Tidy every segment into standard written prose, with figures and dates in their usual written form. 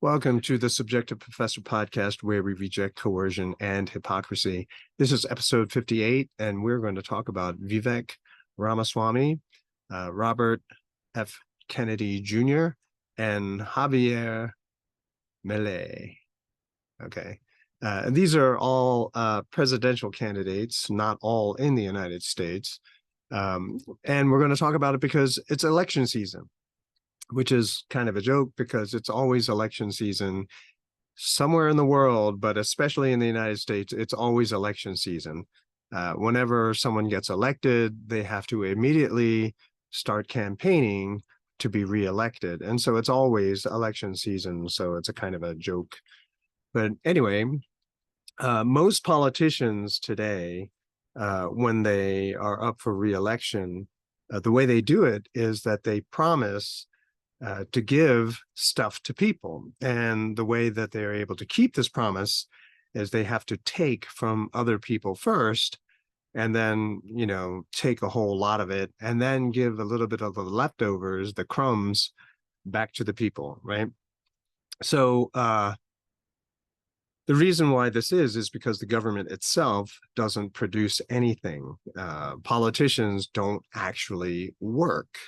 Welcome to the Subjective Professor podcast, where we reject coercion and hypocrisy. This is episode 58, and we're going to talk about Vivek Ramaswamy, Robert F. Kennedy Jr., and Javier Milei. Okay. And these are all presidential candidates, not all in the United States. And we're going to talk about it because it's election season, which is kind of a joke because it's always election season somewhere in the world, but especially in the United States, it's always election season. Whenever someone gets elected, they have to immediately start campaigning to be reelected. And so it's always election season. So it's a kind of a joke. But anyway, most politicians today, when they are up for reelection, the way they do it is that they promise to give stuff to people. And the way that they're able to keep this promise is they have to take from other people first, and then, take a whole lot of it, and then give a little bit of the leftovers, the crumbs, back to the people, right? So the reason why this is because the government itself doesn't produce anything. Politicians don't actually work,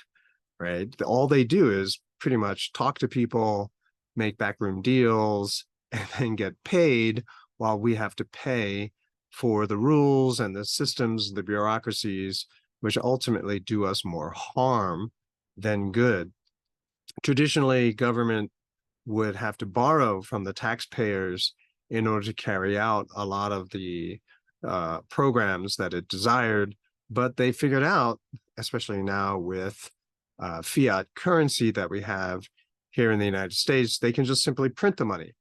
right? All they do is pretty much talk to people, make backroom deals, and then get paid while we have to pay for the rules and the systems, the bureaucracies, which ultimately do us more harm than good. Traditionally, government would have to borrow from the taxpayers in order to carry out a lot of the programs that it desired, but they figured out, especially now with fiat currency that we have here in the United States, they can just simply print the money.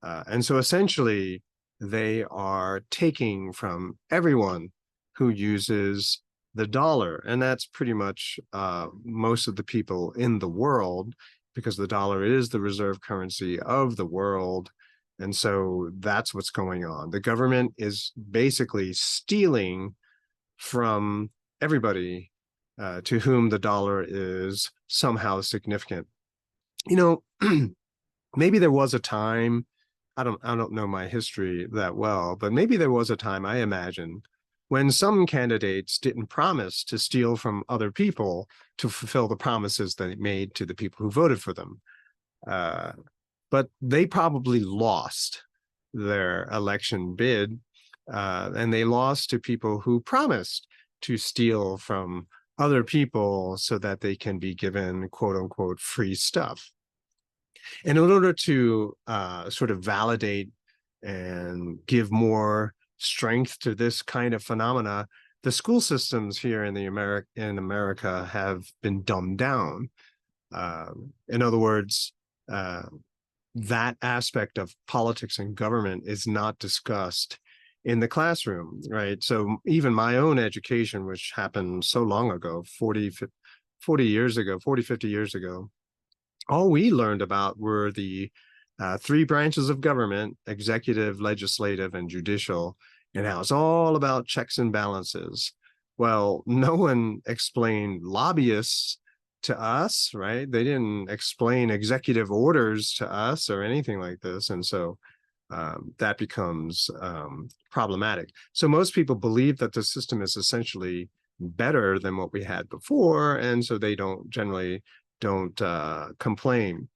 And so essentially, they are taking from everyone who uses the dollar. And that's pretty much most of the people in the world, because the dollar is the reserve currency of the world. And so that's what's going on. The government is basically stealing from everybody to whom the dollar is somehow significant. Maybe there was a time, I don't know my history that well, but maybe there was a time, I imagine, when some candidates didn't promise to steal from other people to fulfill the promises that they made to the people who voted for them. But they probably lost their election bid, and they lost to people who promised to steal from other people so that they can be given quote unquote free stuff. And in order to sort of validate and give more strength to this kind of phenomena, the school systems here in America have been dumbed down. In other words, that aspect of politics and government is not discussed in the classroom, right? So even my own education, which happened so long ago, 40, 50 years ago, all we learned about were the three branches of government: executive, legislative, and judicial, and how it's all about checks and balances. Well, no one explained lobbyists to us, right? They didn't explain executive orders to us or anything like this. And so that becomes problematic. So most people believe that the system is essentially better than what we had before. And so they generally don't complain.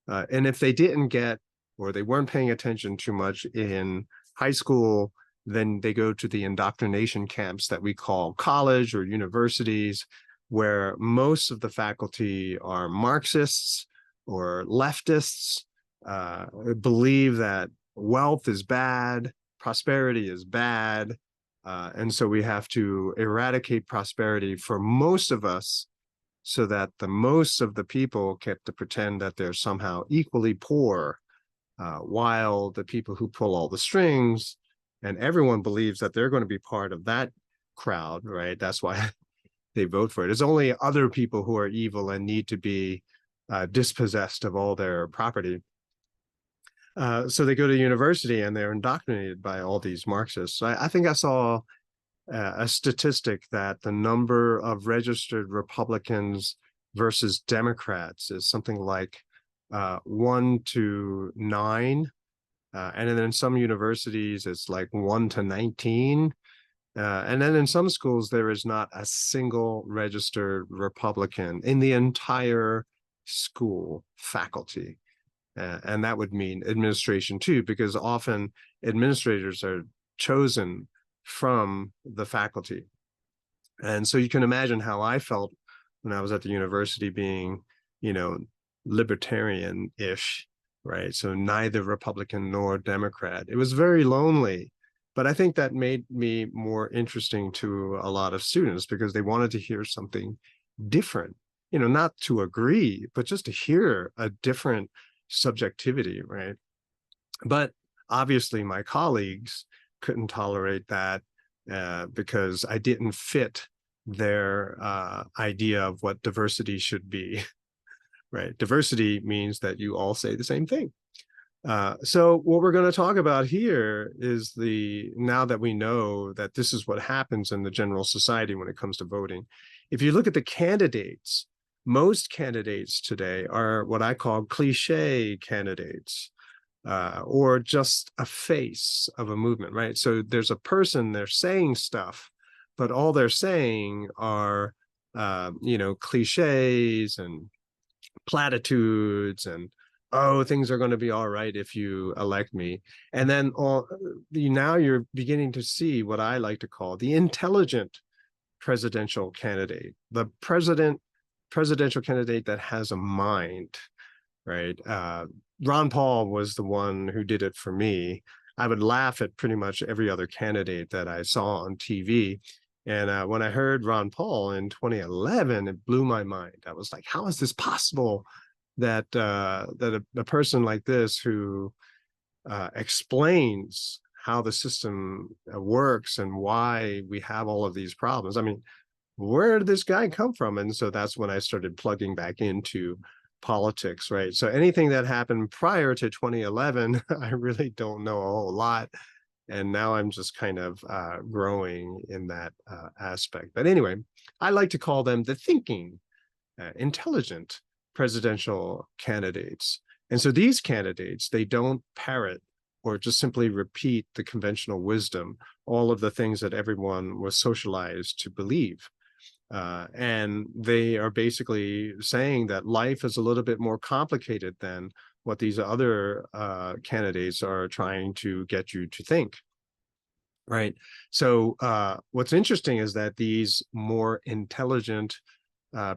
And if they didn't get, or they weren't paying attention too much in high school, then they go to the indoctrination camps that we call college or universities, where most of the faculty are Marxists or leftists, believe that wealth is bad, prosperity is bad, and so we have to eradicate prosperity for most of us so that the most of the people get to pretend that they're somehow equally poor, while the people who pull all the strings, and everyone believes that they're going to be part of that crowd, right? That's why they vote for it. It's only other people who are evil and need to be dispossessed of all their property. So they go to university and they're indoctrinated by all these Marxists. I think I saw a statistic that the number of registered Republicans versus Democrats is something like 1 to 9. And then in some universities, it's like 1 to 19. And then in some schools, there is not a single registered Republican in the entire school faculty. And that would mean administration too, because often administrators are chosen from the faculty. And so you can imagine how I felt when I was at the university being, libertarian-ish, right? So neither Republican nor Democrat. It was very lonely, but I think that made me more interesting to a lot of students because they wanted to hear something different, not to agree, but just to hear a different subjectivity, right? But obviously my colleagues couldn't tolerate that because I didn't fit their idea of what diversity should be, right? Diversity means that you all say the same thing. So what we're going to talk about here is now that we know that this is what happens in the general society when it comes to voting. If you look at the candidates, most candidates today are what I call cliche candidates, or just a face of a movement, right? So there's a person, they're saying stuff, but all they're saying are, cliches and platitudes and, oh, things are going to be all right if you elect me. And then now you're beginning to see what I like to call the intelligent presidential candidate, the presidential candidate that has a mind, right? Ron Paul was the one who did it for me. I would laugh at pretty much every other candidate that I saw on TV. And when I heard Ron Paul in 2011, it blew my mind. I was like, how is this possible that a person like this who explains how the system works and why we have all of these problems? I mean, where did this guy come from? And so that's when I started plugging back into politics, right? So anything that happened prior to 2011, I really don't know a whole lot. And now I'm just kind of growing in that aspect. But anyway, I like to call them the thinking, intelligent presidential candidates. And so these candidates, they don't parrot or just simply repeat the conventional wisdom, all of the things that everyone was socialized to believe. And they are basically saying that life is a little bit more complicated than what these other candidates are trying to get you to think, right? So what's interesting is that these more intelligent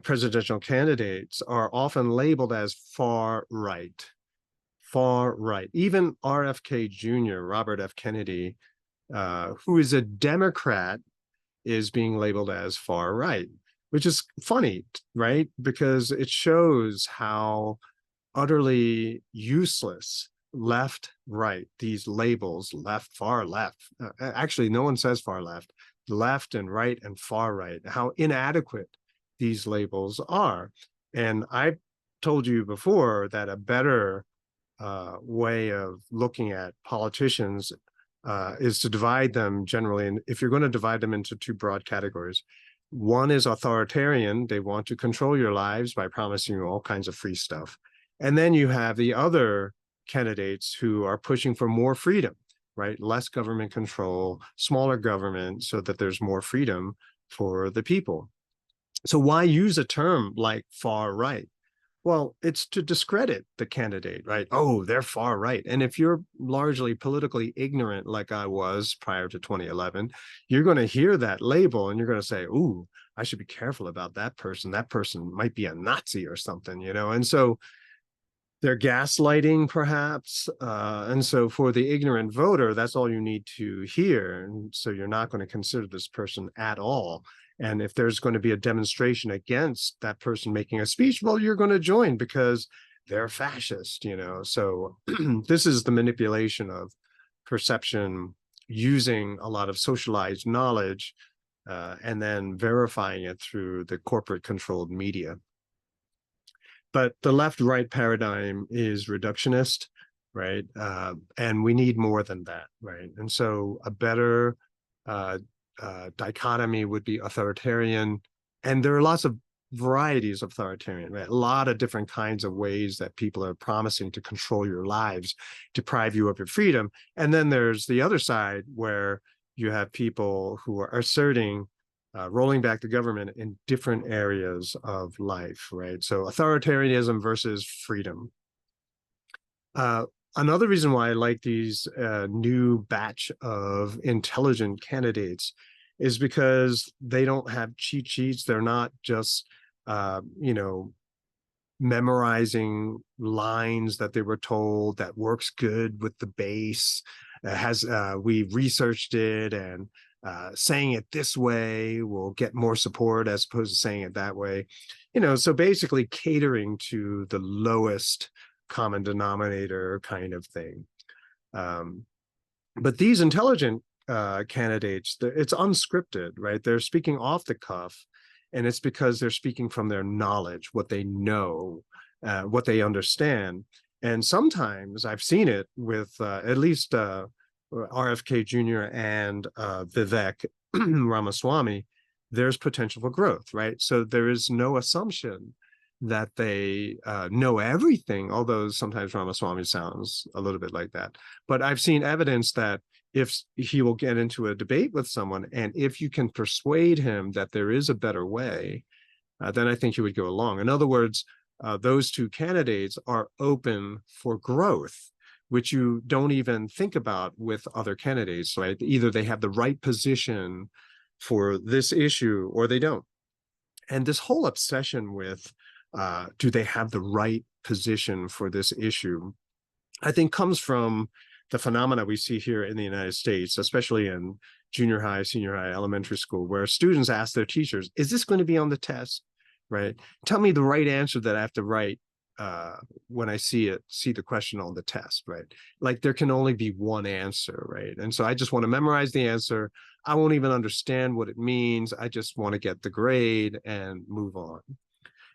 presidential candidates are often labeled as far right. Even RFK Jr., Robert F. Kennedy, who is a Democrat, is being labeled as far right, which is funny, right? Because it shows how utterly useless left, right, these labels, left, far left. Actually, no one says far left and right and far right, how inadequate these labels are. And I told you before that a better way of looking at politicians is to divide them generally. And if you're going to divide them into two broad categories, one is authoritarian. They want to control your lives by promising you all kinds of free stuff. And then you have the other candidates who are pushing for more freedom, right? Less government control, smaller government, so that there's more freedom for the people. So why use a term like far right? Well, it's to discredit the candidate, right? Oh, they're far right. And if you're largely politically ignorant, like I was prior to 2011, you're going to hear that label and you're going to say, ooh, I should be careful about that person. That person might be a Nazi or something, And so they're gaslighting, perhaps. And so for the ignorant voter, that's all you need to hear. And so you're not going to consider this person at all. And if there's going to be a demonstration against that person making a speech, well, you're going to join because they're fascist, So this is the manipulation of perception using a lot of socialized knowledge and then verifying it through the corporate controlled media. But the left-right paradigm is reductionist, right? And we need more than that, right? And so a better dichotomy would be authoritarian. And there are lots of varieties of authoritarian, right? A lot of different kinds of ways that people are promising to control your lives, deprive you of your freedom. And then there's the other side where you have people who are asserting rolling back the government in different areas of life, right? So authoritarianism versus freedom. Another reason why I like these new batch of intelligent candidates is because they don't have cheat sheets. They're not just, memorizing lines that they were told that works good with the base. We researched it, and saying it this way will get more support as opposed to saying it that way. So basically catering to the lowest common denominator kind of thing. But these intelligent candidates, it's unscripted, right? They're speaking off the cuff, and it's because they're speaking from their knowledge, what they know, what they understand. And sometimes I've seen it with at least RFK Jr. and Vivek Ramaswamy, there's potential for growth, right? So there is no assumption that they know everything, although sometimes Ramaswamy sounds a little bit like that. But I've seen evidence that if he will get into a debate with someone, and if you can persuade him that there is a better way, then I think he would go along. In other words, those two candidates are open for growth, which you don't even think about with other candidates, right? Either they have the right position for this issue or they don't. And this whole obsession with do they have the right position for this issue, I think comes from the phenomena we see here in the United States, especially in junior high, senior high, elementary school, where students ask their teachers, is this going to be on the test, right? Tell me the right answer that I have to write when I see the question on the test, right? Like there can only be one answer, right? And so I just want to memorize the answer. I won't even understand what it means. I just want to get the grade and move on.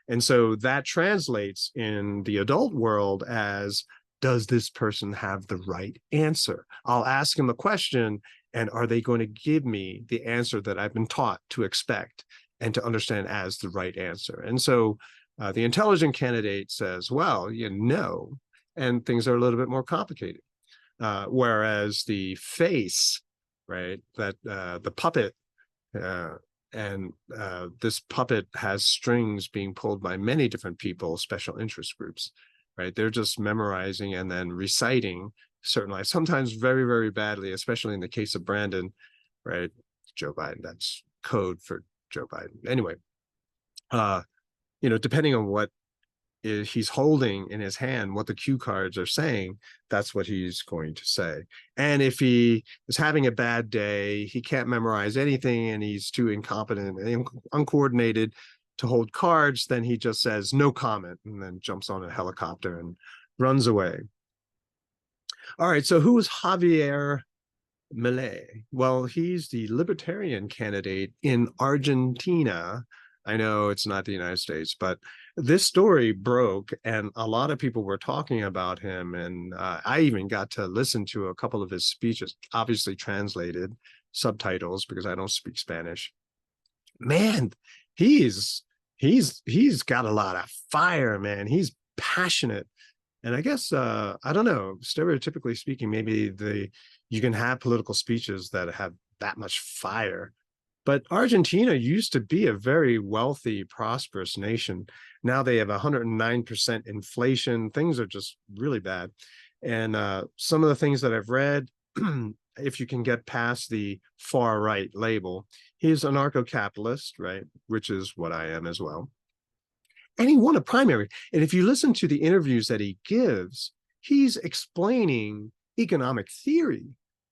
And so that translates in the adult world as, does this person have the right answer? I'll ask them a question, and are they going to give me the answer that I've been taught to expect and to understand as the right answer? And so the intelligent candidate says, well, and things are a little bit more complicated. Whereas the face, right, that the puppet, and this puppet has strings being pulled by many different people, special interest groups, right? They're just memorizing and then reciting certain lines, sometimes very, very badly, especially in the case of Brandon, right? Joe Biden, that's code for Joe Biden. Anyway, depending on what he's holding in his hand, what the cue cards are saying, that's what he's going to say. And if he is having a bad day, he can't memorize anything, and he's too incompetent and uncoordinated to hold cards, then he just says no comment and then jumps on a helicopter and runs away. All right, so who is Javier Milei? Well, he's the libertarian candidate in Argentina. I know it's not the United States, but this story broke and a lot of people were talking about him. And I even got to listen to a couple of his speeches, obviously translated, subtitles, because I don't speak Spanish. Man, he's got a lot of fire, man. He's passionate. And I guess, I don't know, stereotypically speaking, maybe you can have political speeches that have that much fire. But Argentina used to be a very wealthy, prosperous nation. Now they have 109% inflation. Things are just really bad. And some of the things that I've read, if you can get past the far right label, he's anarcho-capitalist, right? Which is what I am as well. And he won a primary. And if you listen to the interviews that he gives, he's explaining economic theory,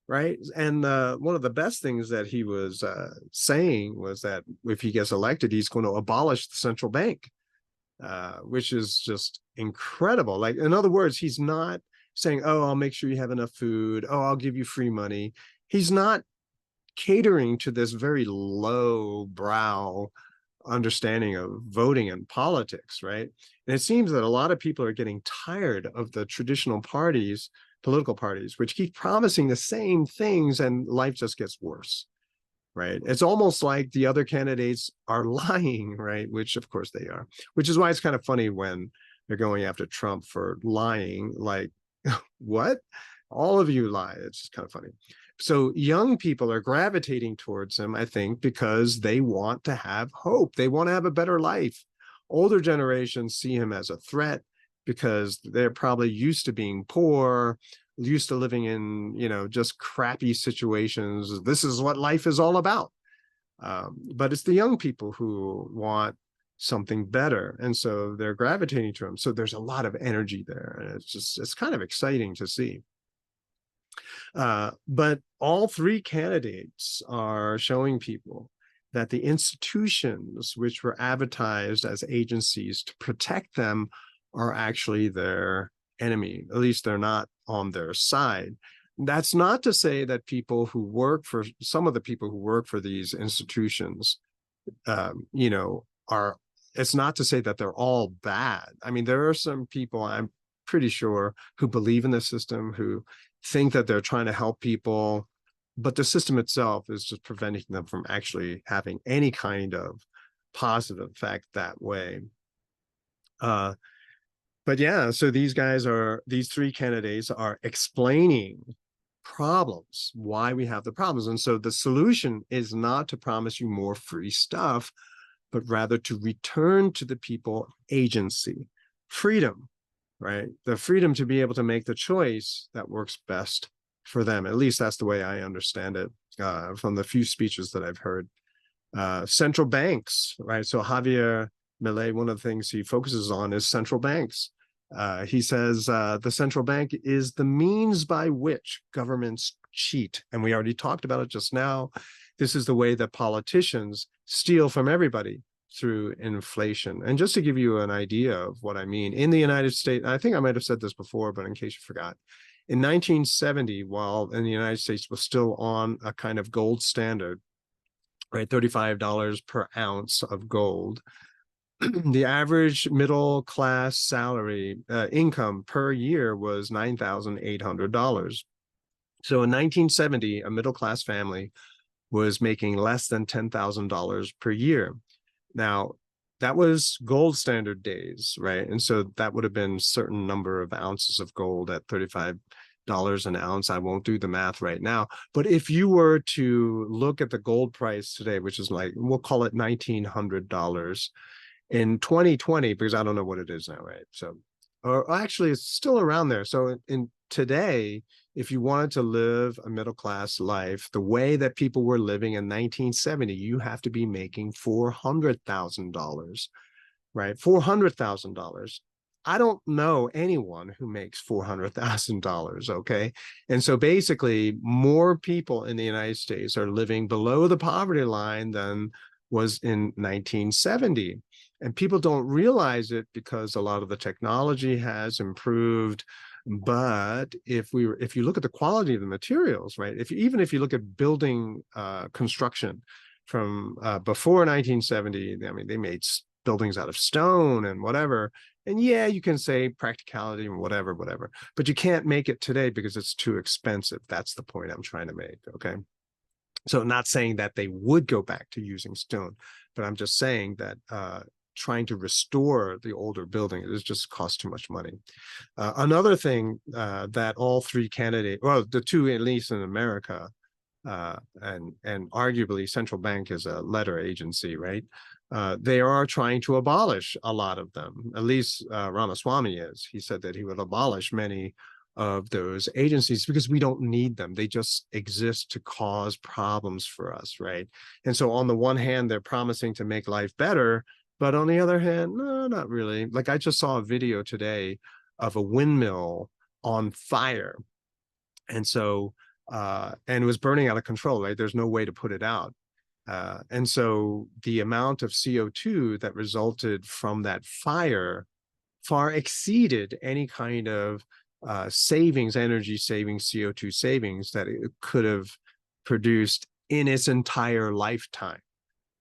right? And one of the best things that he was saying was that if he gets elected, he's going to abolish the central bank, which is just incredible. Like, in other words, he's not saying, oh, I'll make sure you have enough food. Oh, I'll give you free money. He's not catering to this very low brow understanding of voting and politics, right? And it seems that a lot of people are getting tired of the traditional parties, political parties, which keep promising the same things, and life just gets worse. right? It's almost like the other candidates are lying, right? Which of course they are, which is why it's kind of funny when they're going after Trump for lying. Like, what? All of you lie. It's just kind of funny. So young people are gravitating towards him, I think, because they want to have hope. They want to have a better life. Older generations see him as a threat because they're probably used to being poor, used to living in, just crappy situations. This is what life is all about. But it's the young people who want something better. And so they're gravitating to him. So there's a lot of energy there. And it's kind of exciting to see. But all three candidates are showing people that the institutions which were advertised as agencies to protect them are actually their enemy. At least they're not on their side. That's not to say that people who work for some of the people who work for these institutions, it's not to say that they're all bad. I mean, there are some people, I'm pretty sure, who believe in the system, who think that they're trying to help people, but the system itself is just preventing them from actually having any kind of positive effect that way. But yeah, so these three candidates are explaining problems, why we have the problems. And so the solution is not to promise you more free stuff, but rather to return to the people agency, freedom, right? The freedom to be able to make the choice that works best for them. At least that's the way I understand it from the few speeches that I've heard. Central banks, right? So Javier Milei, one of the things he focuses on is central banks. He says the central bank is the means by which governments cheat. And we already talked about it just now. This is the way that politicians steal from everybody through inflation. And just to give you an idea of what I mean, in the United States, I think I might have said this before, but in case you forgot, in 1970, while in the United States was still on a kind of gold standard, right, $35 per ounce of gold, the average middle class salary income per year was $9,800. So in 1970, a middle class family was making less than $10,000 per year. Now, that was gold standard days, right? And so that would have been a certain number of ounces of gold at $35 an ounce. I won't do the math right now. But if you were to look at the gold price today, which is like, we'll call it $1,900 in 2020, because I don't know what it is now, right? So, or actually it's still around there. So in today, if you wanted to live a middle class life the way that people were living in 1970, you have to be making $400,000, right? $400,000. I don't know anyone who makes $400,000, okay? And so basically, more people in the United States are living below the poverty line than was in 1970. And people don't realize it because a lot of the technology has improved. But if you look at the quality of the materials, right? Even if you look at building construction from before 1970, I mean, they made buildings out of stone and whatever. And yeah, you can say practicality and whatever, but you can't make it today because it's too expensive. That's the point I'm trying to make, okay? So not saying that they would go back to using stone, but I'm just saying that trying to restore the older building, it just costs too much money. Another thing that all three candidates, well, the two at least in America, and arguably central bank is a letter agency, right? They are trying to abolish a lot of them. At least Ramaswamy is. He said that he would abolish many of those agencies because we don't need them. They just exist to cause problems for us, right? And so on the one hand, they're promising to make life better, but on the other hand, no, not really. Like I just saw a video today of a windmill on fire. And so, and it was burning out of control, right? There's no way to put it out. And so the amount of CO2 that resulted from that fire far exceeded any kind of savings, energy savings, CO2 savings that it could have produced in its entire lifetime,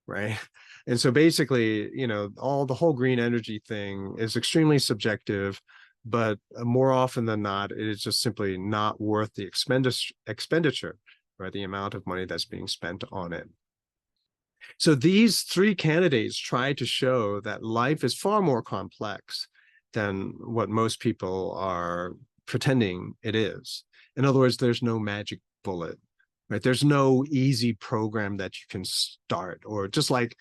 right? And so basically, the whole green energy thing is extremely subjective, but more often than not, it is just simply not worth the expenditure, right? The amount of money that's being spent on it. So these three candidates try to show that life is far more complex than what most people are pretending it is. In other words, there's no magic bullet, right? There's no easy program that you can start, or just like,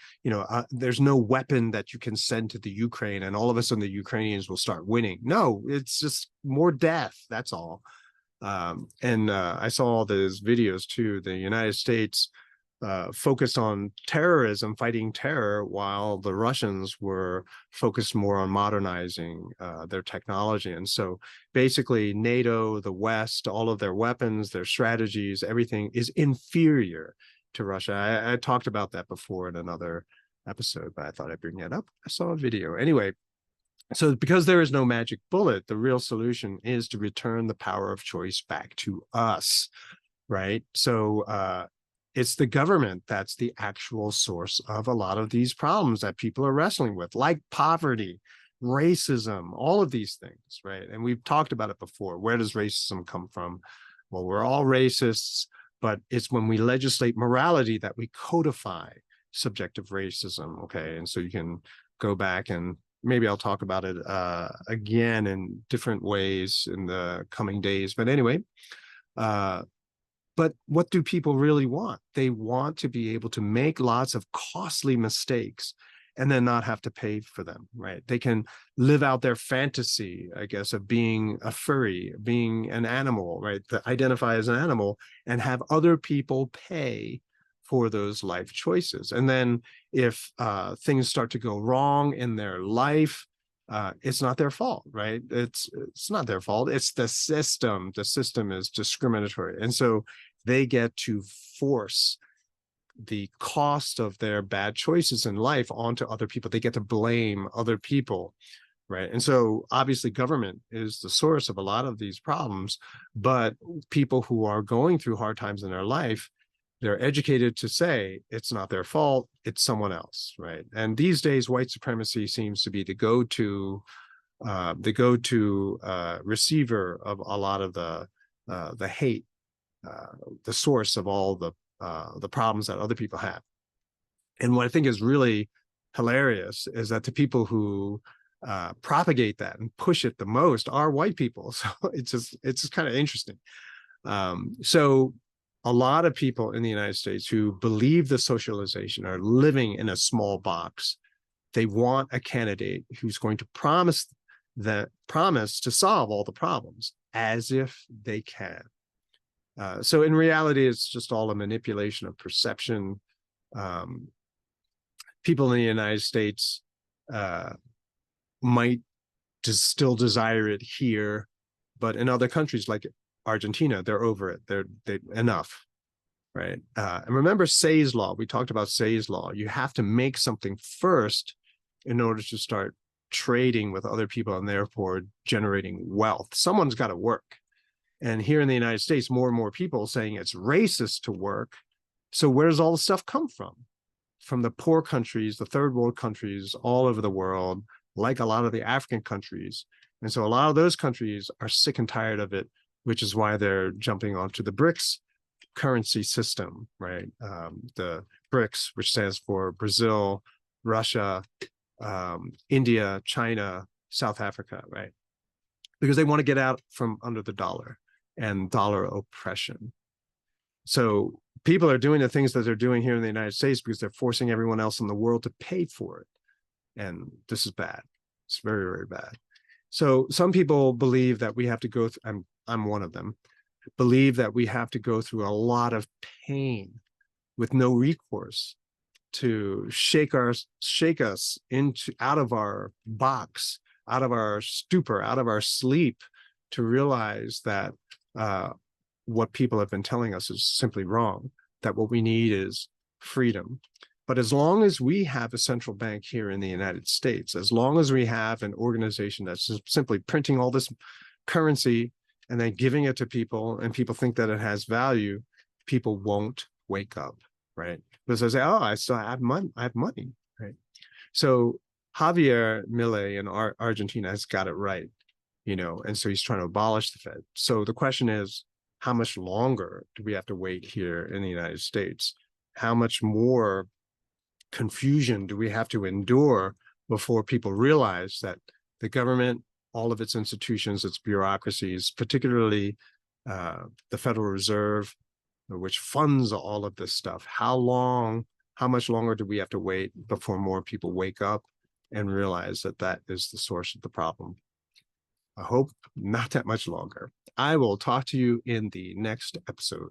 there's no weapon that you can send to the Ukraine and all of a sudden the Ukrainians will start winning. No, it's just more death. That's all. And I saw all those videos too. The United States focused on terrorism, fighting terror, while the Russians were focused more on modernizing their technology. And so basically NATO, the West, all of their weapons, their strategies, everything is inferior to Russia. I talked about that before in another episode, but I thought I'd bring that up. I saw a video. Anyway, so because there is no magic bullet, the real solution is to return the power of choice back to us, right? So it's the government that's the actual source of a lot of these problems that people are wrestling with, like poverty, racism, all of these things, right? And we've talked about it before. Where does racism come from? Well, we're all racists, but it's when we legislate morality that we codify subjective racism, okay? And so you can go back and maybe I'll talk about it again in different ways in the coming days. But anyway, but what do people really want? They want to be able to make lots of costly mistakes and then not have to pay for them, right? They can live out their fantasy, I guess, of being a furry, being an animal, right? To identify as an animal and have other people pay for those life choices. And then if things start to go wrong in their life, it's not their fault, right? It's not their fault. It's the system. The system is discriminatory. And so they get to force the cost of their bad choices in life onto other people. They get to blame other people, right? And so obviously government is the source of a lot of these problems, but people who are going through hard times in their life, they're educated to say it's not their fault, it's someone else, right? And these days, white supremacy seems to be the go-to receiver of a lot of the hate, the source of all the problems that other people have. And what I think is really hilarious is that the people who propagate that and push it the most are white people. So it's just kind of interesting. So a lot of people in the United States who believe the socialization are living in a small box. They want a candidate who's going to promise to solve all the problems as if they can. So in reality, it's just all a manipulation of perception. People in the United States might still desire it here, but in other countries like Argentina, they're over it. They enough, right? And remember Say's law. We talked about Say's law. You have to make something first in order to start trading with other people and therefore generating wealth. Someone's got to work. And here in the United States, more and more people saying it's racist to work. So where does all the stuff come from? From the poor countries, the third world countries all over the world, like a lot of the African countries. And so a lot of those countries are sick and tired of it, which is why they're jumping onto the BRICS currency system, right? The BRICS, which stands for Brazil, Russia, India, China, South Africa, right? Because they want to get out from under the dollar and dollar oppression. So people are doing the things that they're doing here in the United States because they're forcing everyone else in the world to pay for it. And this is bad. It's very, very bad. So some people believe that we have to go through, I'm one of them, believe that we have to go through a lot of pain with no recourse to shake us out of our box, out of our stupor, out of our sleep, to realize that what people have been telling us is simply wrong, that what we need is freedom. But as long as we have a central bank here in the United States, as long as we have an organization that's just simply printing all this currency and then giving it to people, and people think that it has value, people won't wake up, right? Because they say, oh, I still have money, right? So Javier Milei in Argentina has got it right, and so he's trying to abolish the Fed. So the question is, how much longer do we have to wait here in the United States? How much more confusion do we have to endure before people realize that the government, all of its institutions, its bureaucracies, particularly the Federal Reserve, which funds all of this stuff, how much longer do we have to wait before more people wake up and realize that that is the source of the problem? I hope not that much longer. I will talk to you in the next episode.